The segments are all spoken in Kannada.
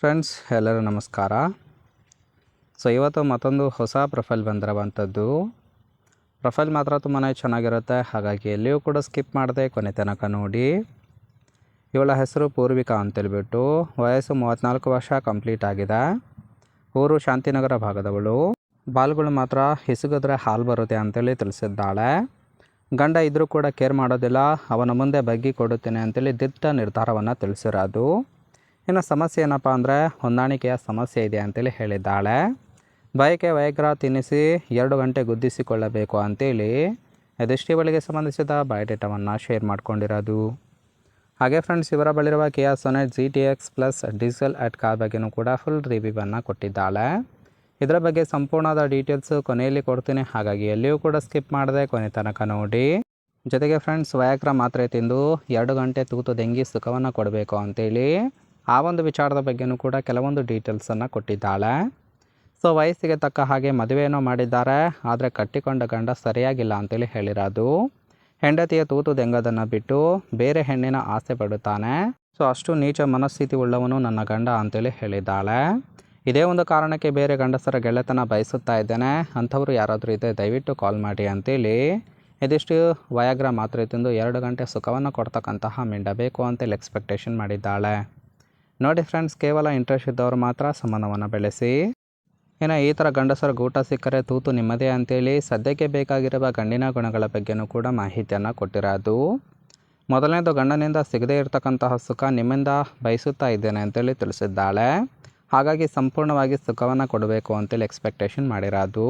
ಫ್ರೆಂಡ್ಸ್ ಎಲ್ಲರೂ ನಮಸ್ಕಾರ. ಇವತ್ತು ಮತ್ತೊಂದು ಹೊಸ ಪ್ರೊಫೈಲ್ ಬಂದಿರುವಂಥದ್ದು. ಪ್ರೊಫೈಲ್ ಮಾತ್ರ ತುಂಬಾ ಚೆನ್ನಾಗಿರುತ್ತೆ, ಹಾಗಾಗಿ ಎಲ್ಲಿಯೂ ಕೂಡ ಸ್ಕಿಪ್ ಮಾಡದೆ ಕೊನೆ ತನಕ ನೋಡಿ. ಇವಳ ಹೆಸರು ಪೂರ್ವಿಕಾ ಅಂತೇಳ್ಬಿಟ್ಟು, ವಯಸ್ಸು 34 ವರ್ಷ ಕಂಪ್ಲೀಟ್ ಆಗಿದೆ. ಊರು ಶಾಂತಿನಗರ ಭಾಗದವಳು. ಬಾಲ್ಗಳು ಮಾತ್ರ ಹಿಸುಗಿದ್ರೆ ಹಾಲು ಬರುತ್ತೆ ಅಂತೇಳಿ ತಿಳಿಸಿದ್ದಾಳೆ. ಗಂಡ ಇದ್ದರೂ ಕೂಡ ಕೇರ್ ಮಾಡೋದಿಲ್ಲ, ಅವನ ಮುಂದೆ ಬಗ್ಗಿ ಕೊಡುತ್ತೇನೆ ಅಂತೇಳಿ ದಿಟ್ಟ ನಿರ್ಧಾರವನ್ನು ತಿಳಿಸಿರೋದು. ಇನ್ನು ಸಮಸ್ಯೆ ಏನಪ್ಪ ಅಂದರೆ ಹೊಂದಾಣಿಕೆಯ ಸಮಸ್ಯೆ ಇದೆ ಅಂತೇಳಿ ಹೇಳಿದ್ದಾಳೆ. ಬಯಕೆ ವೈಗ್ರ ತಿನ್ನಿಸಿ 2 ಗಂಟೆ ಗುದ್ದಿಸಿಕೊಳ್ಳಬೇಕು ಅಂತೇಳಿ ಇದೆಷ್ಟೇ ಬಳಿಗೆ ಸಂಬಂಧಿಸಿದ ಬಯೋಡೇಟಾವನ್ನು ಶೇರ್ ಮಾಡ್ಕೊಂಡಿರೋದು. ಹಾಗೆ ಫ್ರೆಂಡ್ಸ್, ಇವರ ಬಳಿರುವ Kia Sonet GTX plus diesel at car ಬಗ್ಗೆಯೂ ಕೂಡ ಫುಲ್ ರಿವ್ಯೂವನ್ನು ಕೊಟ್ಟಿದ್ದಾಳೆ. ಇದರ ಬಗ್ಗೆ ಸಂಪೂರ್ಣವಾದ ಡೀಟೇಲ್ಸು ಕೊನೆಯಲ್ಲಿ ಕೊಡ್ತೀನಿ, ಹಾಗಾಗಿ ಎಲ್ಲಿಯೂ ಕೂಡ ಸ್ಕಿಪ್ ಮಾಡದೆ ಕೊನೆ ತನಕ ನೋಡಿ. ಜೊತೆಗೆ ಫ್ರೆಂಡ್ಸ್, ವಯಾಗ್ರ ಮಾತ್ರೆ ತಿಂದು 2 ಗಂಟೆ ತೂತು ದೆಂಗಿ ಸುಖವನ್ನು ಕೊಡಬೇಕು ಅಂತೇಳಿ ಆ ಒಂದು ವಿಚಾರದ ಬಗ್ಗೆಯೂ ಕೂಡ ಕೆಲವೊಂದು ಡೀಟೇಲ್ಸನ್ನು ಕೊಟ್ಟಿದ್ದಾಳೆ. ವಯಸ್ಸಿಗೆ ತಕ್ಕ ಹಾಗೆ ಮದುವೆಯನ್ನು ಮಾಡಿದ್ದಾರೆ, ಆದರೆ ಕಟ್ಟಿಕೊಂಡ ಗಂಡ ಸರಿಯಾಗಿಲ್ಲ ಅಂತೇಳಿ ಹೇಳಿರೋದು. ಹೆಂಡತಿಯ ತೂತು ದೆಂಗೋದನ್ನು ಬಿಟ್ಟು ಬೇರೆ ಹೆಣ್ಣಿನ ಆಸೆ ಪಡುತ್ತಾನೆ. ಅಷ್ಟು ನೀಚ ಮನಸ್ಥಿತಿ ಉಳ್ಳವನು ನನ್ನ ಗಂಡ ಅಂತೇಳಿ ಹೇಳಿದ್ದಾಳೆ. ಇದೇ ಒಂದು ಕಾರಣಕ್ಕೆ ಬೇರೆ ಗಂಡಸರ ಗೆಳೆತನ ಬಯಸುತ್ತಾ ಇದ್ದೇನೆ, ಅಂಥವ್ರು ಯಾರಾದರೂ ಇದ್ದರೆ ದಯವಿಟ್ಟು ಕಾಲ್ ಮಾಡಿ ಅಂತೇಳಿ ಇದಿಷ್ಟು ವಯಾಗ್ರ ಮಾತ್ರೆ ತಿಂದು 2 ಗಂಟೆ ಸುಖವನ್ನು ಕೊಡ್ತಕ್ಕಂತಹ ಮಿಂಡ ಬೇಕು ಅಂತೇಳಿ ಎಕ್ಸ್ಪೆಕ್ಟೇಷನ್ ಮಾಡಿದ್ದಾಳೆ. ನೋಡಿ ಫ್ರೆಂಡ್ಸ್, ಕೇವಲ ಇಂಟ್ರೆಸ್ಟ್ ಇದ್ದವರು ಮಾತ್ರ ಸಂಬಂಧವನ್ನು ಬೆಳೆಸಿ. ಇನ್ನು ಈ ಥರ ಗಂಡಸರ ಗೂಟ ಸಿಕ್ಕರೆ ತೂತು ನಿಮ್ಮದೇ ಅಂತೇಳಿ ಸದ್ಯಕ್ಕೆ ಬೇಕಾಗಿರುವ ಗಂಡಿನ ಗುಣಗಳ ಬಗ್ಗೆಯೂ ಕೂಡ ಮಾಹಿತಿಯನ್ನು ಕೊಟ್ಟಿರೋದು. ಮೊದಲನೇದು, ಗಂಡನಿಂದ ಸಿಗದೇ ಇರತಕ್ಕಂತಹ ಸುಖ ನಿಮ್ಮಿಂದ ಬಯಸುತ್ತಾ ಇದ್ದೇನೆ ಅಂತೇಳಿ ತಿಳಿಸಿದ್ದಾಳೆ. ಹಾಗಾಗಿ ಸಂಪೂರ್ಣವಾಗಿ ಸುಖವನ್ನು ಕೊಡಬೇಕು ಅಂತೇಳಿ ಎಕ್ಸ್ಪೆಕ್ಟೇಷನ್ ಮಾಡಿರೋದು.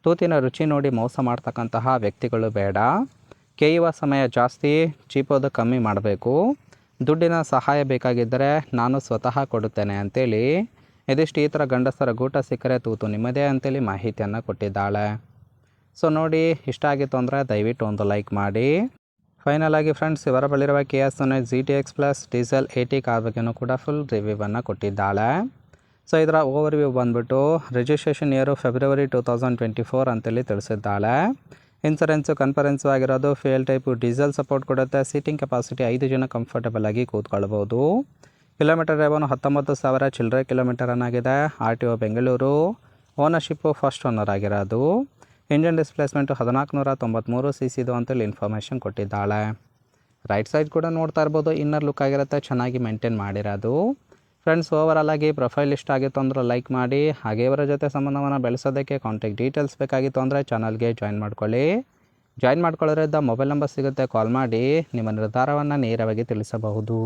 ತೂತಿನ ರುಚಿ ನೋಡಿ ಮೋಸ ಮಾಡ್ತಕ್ಕಂತಹ ವ್ಯಕ್ತಿಗಳು ಬೇಡ. ಕೇಯುವ ಸಮಯ ಜಾಸ್ತಿ, ಚೀಪೋದು ಕಮ್ಮಿ ಮಾಡಬೇಕು. ದುಡ್ಡಿನ ಸಹಾಯ ಬೇಕಾಗಿದ್ದರೆ ನಾನು ಸ್ವತಃ ಕೊಡುತ್ತೇನೆ ಅಂತೇಳಿ ಇದಿಷ್ಟು ಈ ಥರ ಗಂಡಸರ ಗೂಟ ಸಿಕ್ಕರೆ ತೂತು ನಿಮ್ಮದೇ ಅಂತೇಳಿ ಮಾಹಿತಿಯನ್ನು ಕೊಟ್ಟಿದ್ದಾಳೆ. ನೋಡಿ, ಇಷ್ಟ ಆಗಿತ್ತು ಅಂದರೆ ದಯವಿಟ್ಟು ಒಂದು ಲೈಕ್ ಮಾಡಿ. ಫೈನಲ್ ಆಗಿ ಫ್ರೆಂಡ್ಸ್, ಇವರ ಬಳಿರುವ Kia Sonet GTX plus diesel 80 car ಬಗ್ಗೆಯೂ ಕೂಡ ಫುಲ್ ರಿವ್ಯೂವನ್ನು ಕೊಟ್ಟಿದ್ದಾಳೆ. ಇದರ ಓವರ್ವ್ಯೂ ಬಂದ್ಬಿಟ್ಟು ರಿಜಿಸ್ಟ್ರೇಷನ್ ಇಯರು ಫೆಬ್ರವರಿ 2024 ಅಂತೇಳಿ ತಿಳಿಸಿದ್ದಾಳೆ. ಇನ್ಸೂರೆನ್ಸು ಕನ್ಫರೆನ್ಸು ಆಗಿರೋದು. ಫ್ಯೂಯಲ್ ಟೈಪು ಡೀಸೆಲ್ ಸಪೋರ್ಟ್ ಕೊಡುತ್ತೆ. ಸೀಟಿಂಗ್ ಕೆಪಾಸಿಟಿ 5 ಜನ ಕಂಫರ್ಟಬಲ್ ಆಗಿ ಕೂತ್ಕೊಳ್ಬೋದು. ಕಿಲೋಮೀಟರ್ ರೇವನು 19,000 ಚಿಲ್ಲರೆ ಕಿಲೋಮೀಟರ್ ಆಗಿದೆ. RTO Bengaluru. Ownership first owner ಆಗಿರೋದು. ಇಂಜಿನ್ ಡಿಸ್ಪ್ಲೇಸ್ಮೆಂಟು 1493 cc ಅಂತೇಳಿ ಇನ್ಫಾರ್ಮೇಷನ್ ಕೊಟ್ಟಿದ್ದಾಳೆ. ರೈಟ್ ಸೈಡ್ ಕೂಡ ನೋಡ್ತಾ ಇರ್ಬೋದು, ಇನ್ನರ್ ಲುಕ್ ಆಗಿರುತ್ತೆ, ಚೆನ್ನಾಗಿ ಮೇಂಟೈನ್ ಮಾಡಿರೋದು. ಫ್ರೆಂಡ್ಸ್, ಓವರಾಲ್ ಆಗಿ ಪ್ರೊಫೈಲ್ ಇಷ್ಟ ಆಗಿತ್ತು ಅಂದರೆ ಲೈಕ್ ಮಾಡಿ. ಹಾಗೆ ಇವರ ಜೊತೆ ಸಂಬಂಧವನ್ನು ಬೆಳೆಸೋದಕ್ಕೆ ಕಾಂಟ್ಯಾಕ್ಟ್ ಡೀಟೇಲ್ಸ್ ಬೇಕಾಗಿತ್ತು ಅಂದರೆ ಚಾನಲ್ಗೆ ಜಾಯಿನ್ ಮಾಡ್ಕೊಳ್ಳಿ. ಜಾಯಿನ್ ಮಾಡ್ಕೊಳ್ಳೋದ್ರಿಂದ ಮೊಬೈಲ್ ನಂಬರ್ ಸಿಗುತ್ತೆ, ಕಾಲ್ ಮಾಡಿ ನಿಮ್ಮ ನಿರ್ಧಾರವನ್ನು ನೇರವಾಗಿ ತಿಳಿಸಬಹುದು.